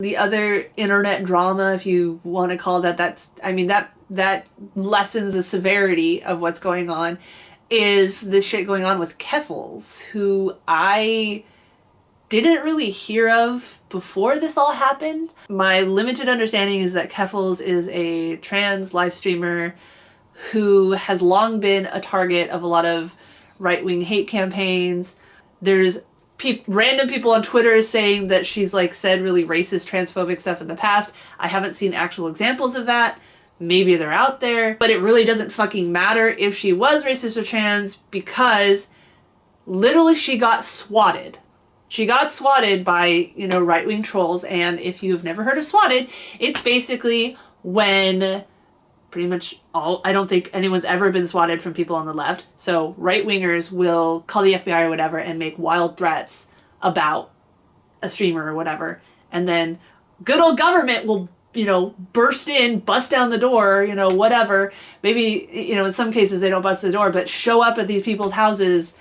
The other internet drama, if you want to call that, that lessens the severity of what's going on, is this shit going on with Keffals, who I didn't really hear of before this all happened. My limited understanding is that Keffals is a trans live streamer who has long been a target of a lot of right-wing hate campaigns. There's random people on Twitter saying that she's like said really racist, transphobic stuff in the past. I haven't seen actual examples of that. Maybe they're out there, but it really doesn't fucking matter if she was racist or trans, because literally she got swatted. She got swatted by, right-wing trolls. And if you've never heard of swatted, it's basically when pretty much I don't think anyone's ever been swatted from people on the left. So right-wingers will call the FBI or whatever and make wild threats about a streamer or whatever. And then good old government will, burst in, bust down the door, whatever. Maybe, in some cases they don't bust the door, but show up at these people's houses,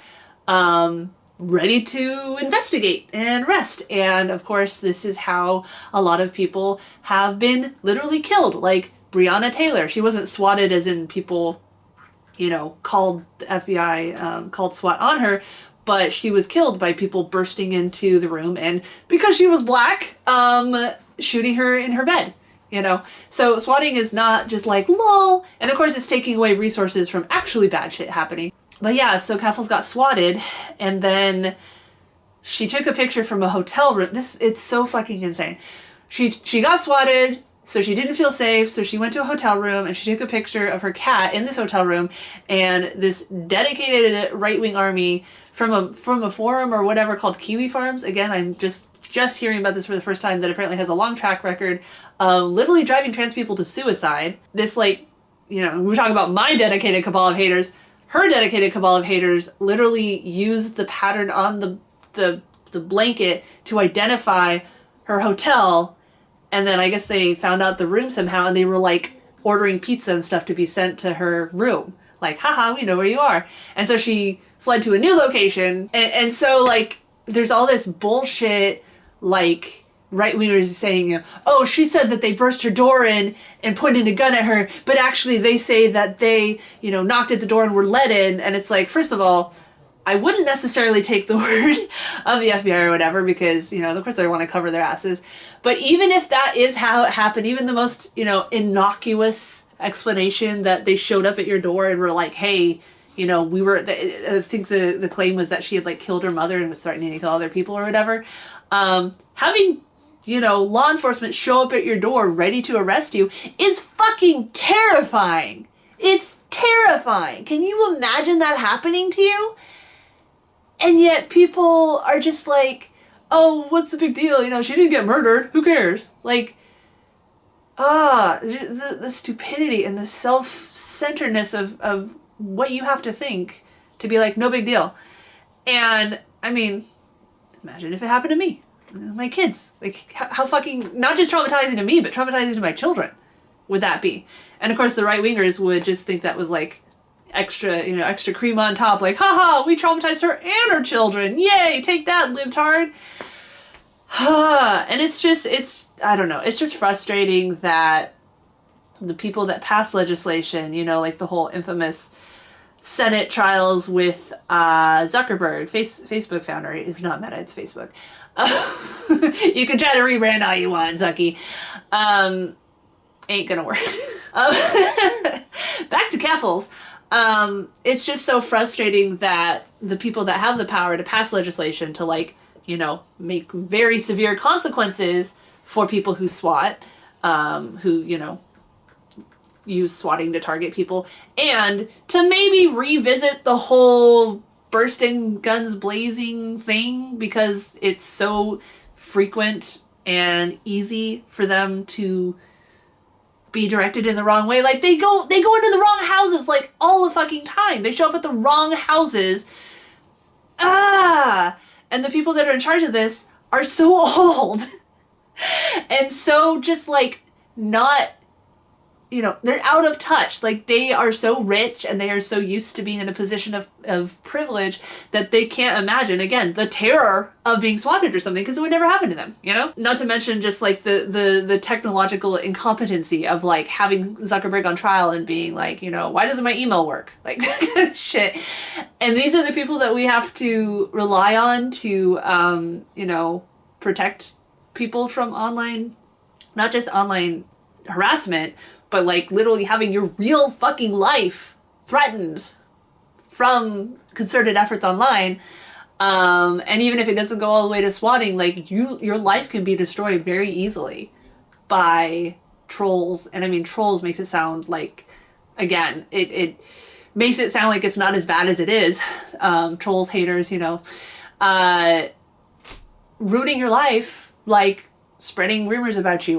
ready to investigate and arrest. And of course, this is how a lot of people have been literally killed. Like Breonna Taylor, she wasn't swatted as in people, called the FBI, called SWAT on her, but she was killed by people bursting into the room and, because she was black, shooting her in her bed, So swatting is not just like, lol, and of course it's taking away resources from actually bad shit happening. But yeah, so Keffals got swatted, and then she took a picture from a hotel room. It's so fucking insane. She got swatted, so she didn't feel safe, so she went to a hotel room and she took a picture of her cat in this hotel room, and this dedicated right-wing army from a forum or whatever called Kiwi Farms. Again, I'm just hearing about this for the first time, that apparently has a long track record of literally driving trans people to suicide. This, we're talking about my dedicated cabal of haters. Her dedicated cabal of haters literally used the pattern on the blanket to identify her hotel. And then I guess they found out the room somehow, and they were like ordering pizza and stuff to be sent to her room. Like, haha, we know where you are. And so she fled to a new location. And so there's all this bullshit, right-wingers saying, oh, she said that they burst her door in and pointed a gun at her, but actually they say that they, knocked at the door and were let in. And it's like, first of all, I wouldn't necessarily take the word of the FBI or whatever, because, of course they want to cover their asses. But even if that is how it happened, even the most, innocuous explanation that they showed up at your door and were like, hey, we were, I think the claim was that she had killed her mother and was threatening to kill other people or whatever. Having, law enforcement show up at your door ready to arrest you is fucking terrifying. It's terrifying. Can you imagine that happening to you? And yet people are just like, oh, what's the big deal? She didn't get murdered. Who cares? The stupidity and the self-centeredness of what you have to think to be like, no big deal. And I mean, imagine if it happened to me, my kids. How fucking, not just traumatizing to me, but traumatizing to my children would that be? And of course the right-wingers would just think that was extra cream on top, haha, we traumatized her and her children. Yay, take that, libtard. And I don't know, it's just frustrating that the people that pass legislation, the whole infamous Senate trials with Zuckerberg, Facebook founder, is not Meta, it's Facebook. You can try to rebrand all you want, Zucky. Ain't gonna work. Back to Keffals. It's just so frustrating that the people that have the power to pass legislation to make very severe consequences for people who SWAT, who, use swatting to target people, and to maybe revisit the whole bursting guns blazing thing, because it's so frequent and easy for them to be directed in the wrong way. They go into the wrong houses all the fucking time. They show up at the wrong houses. And the people that are in charge of this are so old and so just not you know, they're out of touch. Like, they are so rich and they are so used to being in a position of privilege that they can't imagine, again, the terror of being swatted or something, because it would never happen to them, you know? Not to mention just like the technological incompetency of like having Zuckerberg on trial and being like, you know, why doesn't my email work? Like, shit. And these are the people that we have to rely on to, you know, protect people from online, not just online harassment, but like literally having your real fucking life threatened from concerted efforts online. And even if it doesn't go all the way to swatting, like your life can be destroyed very easily by trolls. And I mean, trolls makes it sound like, again, it makes it sound like it's not as bad as it is. Trolls, haters, you know, ruining your life, like spreading rumors about you.